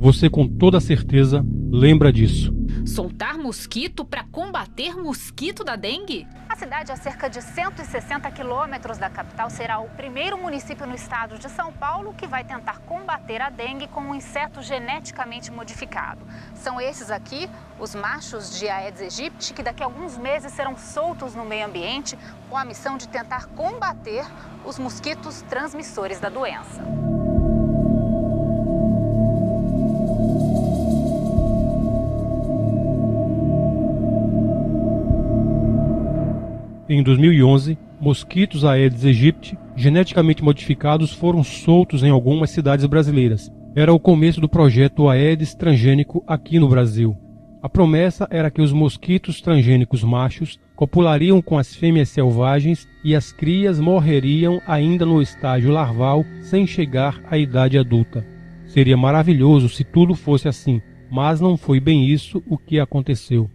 Você com toda certeza lembra disso. Soltar mosquito para combater mosquito da dengue? A cidade, a cerca de 160 quilômetros da capital, será o primeiro município no estado de São Paulo que vai tentar combater a dengue com um inseto geneticamente modificado. São esses aqui, os machos de Aedes aegypti, que daqui a alguns meses serão soltos no meio ambiente com a missão de tentar combater os mosquitos transmissores da doença. Em 2011, mosquitos Aedes aegypti geneticamente modificados foram soltos em algumas cidades brasileiras. Era o começo do projeto Aedes transgênico aqui no Brasil. A promessa era que os mosquitos transgênicos machos copulariam com as fêmeas selvagens e as crias morreriam ainda no estágio larval sem chegar à idade adulta. Seria maravilhoso se tudo fosse assim, mas não foi bem isso o que aconteceu.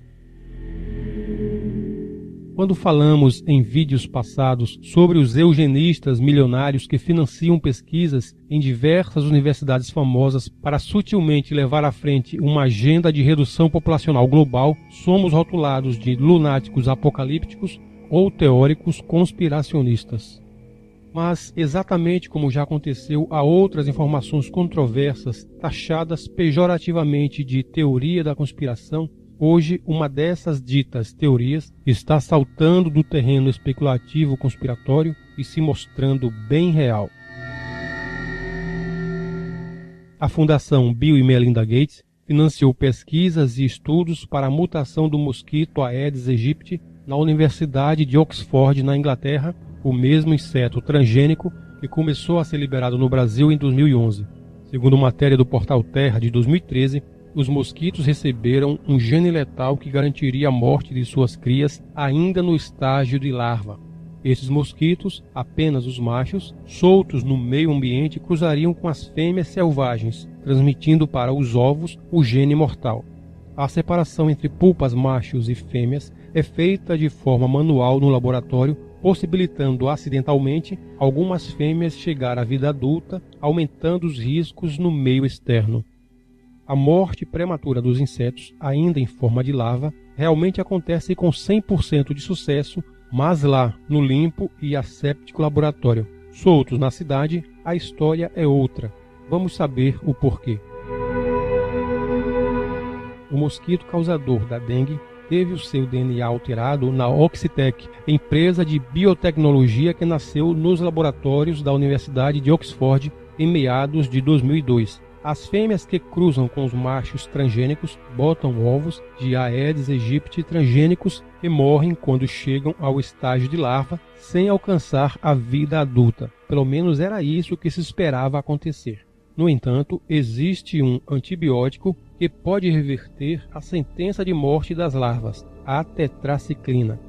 Quando falamos em vídeos passados sobre os eugenistas milionários que financiam pesquisas em diversas universidades famosas para sutilmente levar à frente uma agenda de redução populacional global, somos rotulados de lunáticos apocalípticos ou teóricos conspiracionistas. Mas, exatamente como já aconteceu a outras informações controversas taxadas pejorativamente de teoria da conspiração, hoje, uma dessas ditas teorias está saltando do terreno especulativo conspiratório e se mostrando bem real. A Fundação Bill e Melinda Gates financiou pesquisas e estudos para a mutação do mosquito Aedes aegypti na Universidade de Oxford, na Inglaterra, o mesmo inseto transgênico que começou a ser liberado no Brasil em 2011. Segundo matéria do portal Terra de 2013, os mosquitos receberam um gene letal que garantiria a morte de suas crias ainda no estágio de larva. Esses mosquitos, apenas os machos, soltos no meio ambiente, cruzariam com as fêmeas selvagens, transmitindo para os ovos o gene mortal. A separação entre pulpas machos e fêmeas é feita de forma manual no laboratório, possibilitando acidentalmente algumas fêmeas chegar à vida adulta, aumentando os riscos no meio externo. A morte prematura dos insetos, ainda em forma de larva, realmente acontece com 100% de sucesso, mas lá, no limpo e asséptico laboratório. Soltos na cidade, a história é outra. Vamos saber o porquê. O mosquito causador da dengue teve o seu DNA alterado na Oxitec, empresa de biotecnologia que nasceu nos laboratórios da Universidade de Oxford em meados de 2002. As fêmeas que cruzam com os machos transgênicos botam ovos de Aedes aegypti transgênicos e morrem quando chegam ao estágio de larva, sem alcançar a vida adulta. Pelo menos era isso que se esperava acontecer. No entanto, existe um antibiótico que pode reverter a sentença de morte das larvas, a tetraciclina.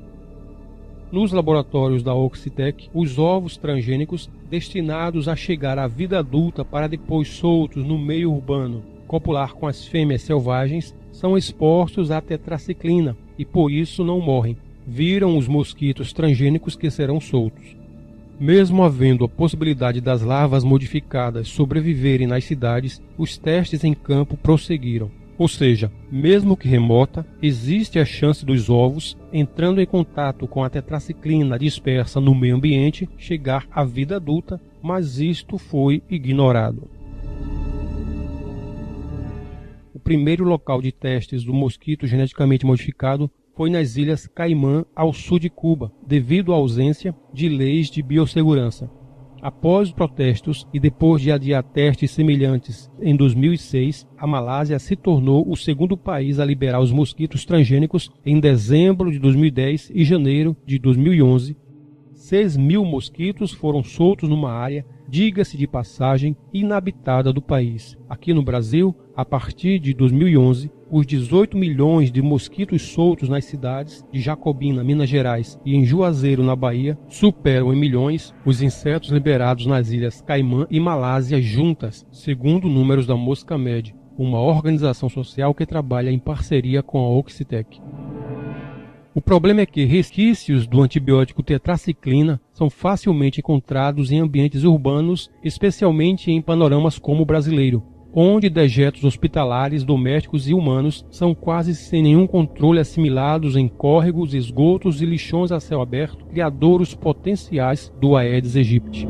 Nos laboratórios da Oxitec, os ovos transgênicos destinados a chegar à vida adulta para depois soltos no meio urbano, copular com as fêmeas selvagens, são expostos à tetraciclina e por isso não morrem. Viram os mosquitos transgênicos que serão soltos. Mesmo havendo a possibilidade das larvas modificadas sobreviverem nas cidades, os testes em campo prosseguiram. Ou seja, mesmo que remota, existe a chance dos ovos, entrando em contato com a tetraciclina dispersa no meio ambiente, chegar à vida adulta, mas isto foi ignorado. O primeiro local de testes do mosquito geneticamente modificado foi nas Ilhas Caimã, ao sul de Cuba, devido à ausência de leis de biossegurança. Após os protestos e depois de adiar testes semelhantes em 2006, a Malásia se tornou o segundo país a liberar os mosquitos transgênicos em dezembro de 2010 e janeiro de 2011. 6.000 mosquitos foram soltos numa área, diga-se de passagem, inabitada do país. Aqui no Brasil, a partir de 2011, os 18 milhões de mosquitos soltos nas cidades de Jacobina, Minas Gerais e em Juazeiro, na Bahia, superam em milhões os insetos liberados nas Ilhas Caimã e Malásia juntas, segundo números da Moscamed, uma organização social que trabalha em parceria com a Oxitec. O problema é que resquícios do antibiótico tetraciclina são facilmente encontrados em ambientes urbanos, especialmente em panoramas como o brasileiro, onde dejetos hospitalares, domésticos e humanos são quase sem nenhum controle assimilados em córregos, esgotos e lixões a céu aberto, criadouros potenciais do Aedes aegypti.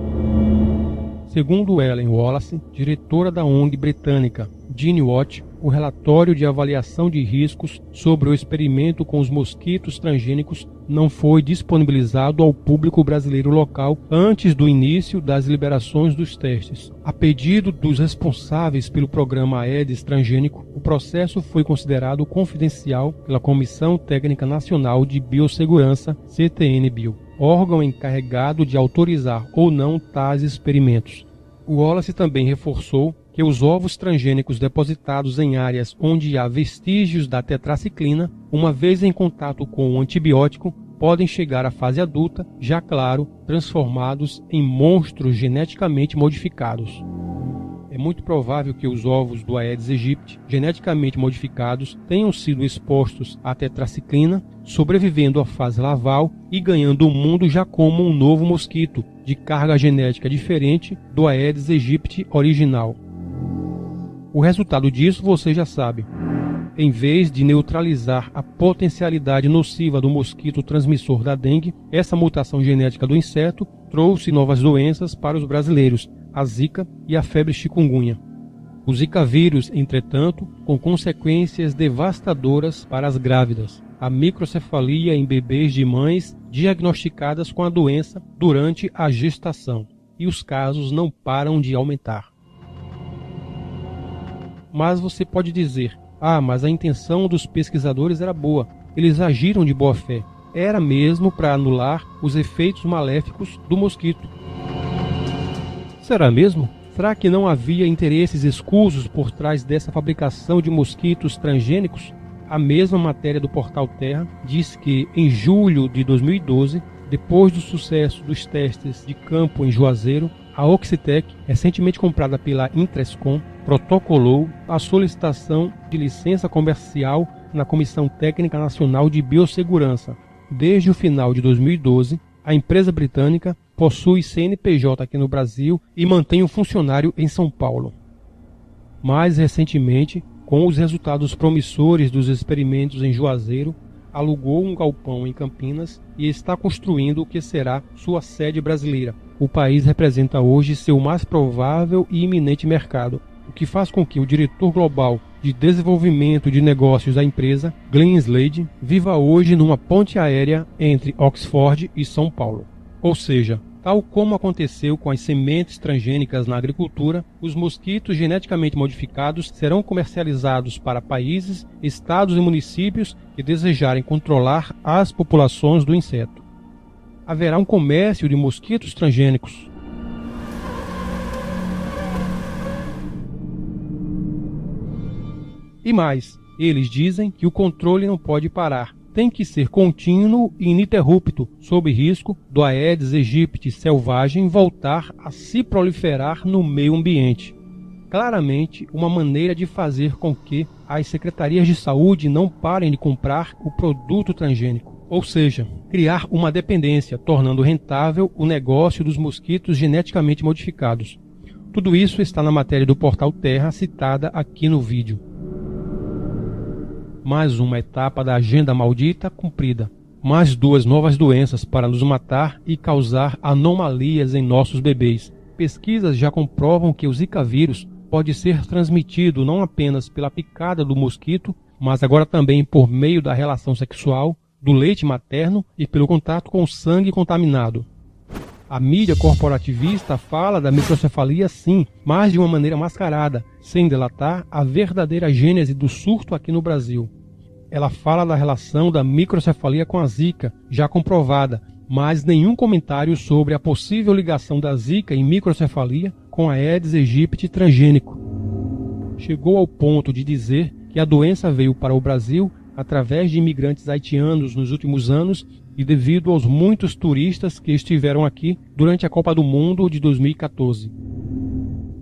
Segundo Ellen Wallace, diretora da ONG britânica GeneWatch, o relatório de avaliação de riscos sobre o experimento com os mosquitos transgênicos não foi disponibilizado ao público brasileiro local antes do início das liberações dos testes. A pedido dos responsáveis pelo programa Aedes transgênico, o processo foi considerado confidencial pela Comissão Técnica Nacional de Biossegurança, CTN-Bio, órgão encarregado de autorizar ou não tais experimentos. O Wallace também reforçou que os ovos transgênicos depositados em áreas onde há vestígios da tetraciclina, uma vez em contato com o antibiótico, podem chegar à fase adulta, já claro, transformados em monstros geneticamente modificados. É muito provável que os ovos do Aedes aegypti, geneticamente modificados, tenham sido expostos à tetraciclina, sobrevivendo à fase larval e ganhando o mundo já como um novo mosquito, de carga genética diferente do Aedes aegypti original. O resultado disso você já sabe. Em vez de neutralizar a potencialidade nociva do mosquito transmissor da dengue, essa mutação genética do inseto trouxe novas doenças para os brasileiros, a zika e a febre chikungunya. O zika vírus, entretanto, com consequências devastadoras para as grávidas, a microcefalia em bebês de mães diagnosticadas com a doença durante a gestação, e os casos não param de aumentar. Mas você pode dizer, mas a intenção dos pesquisadores era boa, eles agiram de boa fé, era mesmo para anular os efeitos maléficos do mosquito. Será mesmo? Será que não havia interesses escusos por trás dessa fabricação de mosquitos transgênicos? A mesma matéria do Portal Terra diz que, em julho de 2012, depois do sucesso dos testes de campo em Juazeiro, a Oxitec, recentemente comprada pela Intrescom, protocolou a solicitação de licença comercial na Comissão Técnica Nacional de Biossegurança. Desde o final de 2012, a empresa britânica possui CNPJ aqui no Brasil e mantém um funcionário em São Paulo. Mais recentemente, com os resultados promissores dos experimentos em Juazeiro, alugou um galpão em Campinas e está construindo o que será sua sede brasileira. O país representa hoje seu mais provável e iminente mercado, o que faz com que o diretor global de desenvolvimento de negócios da empresa, Glenn Slade, viva hoje numa ponte aérea entre Oxford e São Paulo. Ou seja, tal como aconteceu com as sementes transgênicas na agricultura, os mosquitos geneticamente modificados serão comercializados para países, estados e municípios que desejarem controlar as populações do inseto. Haverá um comércio de mosquitos transgênicos. E mais, eles dizem que o controle não pode parar. Tem que ser contínuo e ininterrupto, sob risco do Aedes aegypti selvagem voltar a se proliferar no meio ambiente. Claramente, uma maneira de fazer com que as secretarias de saúde não parem de comprar o produto transgênico. Ou seja, criar uma dependência, tornando rentável o negócio dos mosquitos geneticamente modificados. Tudo isso está na matéria do Portal Terra citada aqui no vídeo. Mais uma etapa da agenda maldita cumprida. Mais 2 novas doenças para nos matar e causar anomalias em nossos bebês. Pesquisas já comprovam que o Zika vírus pode ser transmitido não apenas pela picada do mosquito, mas agora também por meio da relação sexual, do leite materno e pelo contato com o sangue contaminado. A mídia corporativista fala da microcefalia sim, mas de uma maneira mascarada, sem delatar a verdadeira gênese do surto aqui no Brasil. Ela fala da relação da microcefalia com a Zika, já comprovada, mas nenhum comentário sobre a possível ligação da Zika e microcefalia com a Aedes aegypti transgênico. Chegou ao ponto de dizer que a doença veio para o Brasil através de imigrantes haitianos nos últimos anos e devido aos muitos turistas que estiveram aqui durante a Copa do Mundo de 2014.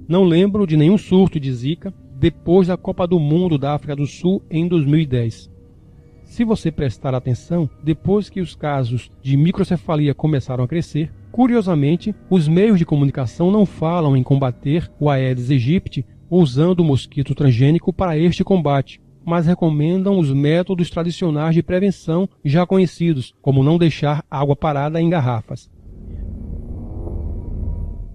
Não lembro de nenhum surto de Zika depois da Copa do Mundo da África do Sul em 2010. Se você prestar atenção, depois que os casos de microcefalia começaram a crescer, curiosamente, os meios de comunicação não falam em combater o Aedes aegypti usando o mosquito transgênico para este combate, mas recomendam os métodos tradicionais de prevenção já conhecidos, como não deixar água parada em garrafas.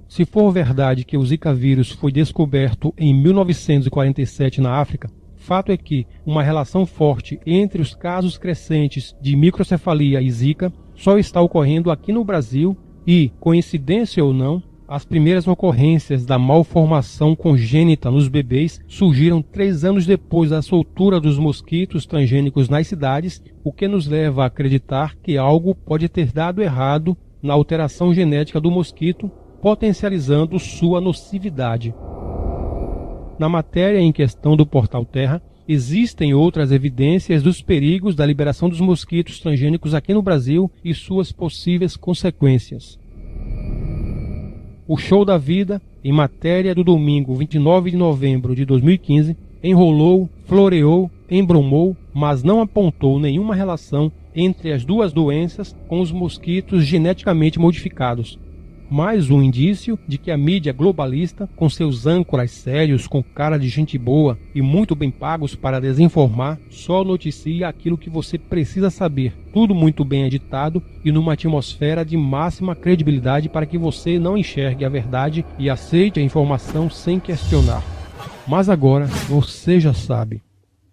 Se for verdade que o Zika vírus foi descoberto em 1947 na África, fato é que uma relação forte entre os casos crescentes de microcefalia e Zika só está ocorrendo aqui no Brasil e, coincidência ou não, as primeiras ocorrências da malformação congênita nos bebês surgiram 3 anos depois da soltura dos mosquitos transgênicos nas cidades, o que nos leva a acreditar que algo pode ter dado errado na alteração genética do mosquito, potencializando sua nocividade. Na matéria em questão do Portal Terra, existem outras evidências dos perigos da liberação dos mosquitos transgênicos aqui no Brasil e suas possíveis consequências. O Show da Vida, em matéria do domingo 29 de novembro de 2015, enrolou, floreou, embromou, mas não apontou nenhuma relação entre as duas doenças com os mosquitos geneticamente modificados. Mais um indício de que a mídia globalista, com seus âncoras sérios com cara de gente boa e muito bem pagos para desinformar, só noticia aquilo que você precisa saber, tudo muito bem editado e numa atmosfera de máxima credibilidade para que você não enxergue a verdade e aceite a informação sem questionar. Mas agora você já sabe,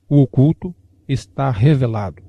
o oculto está revelado.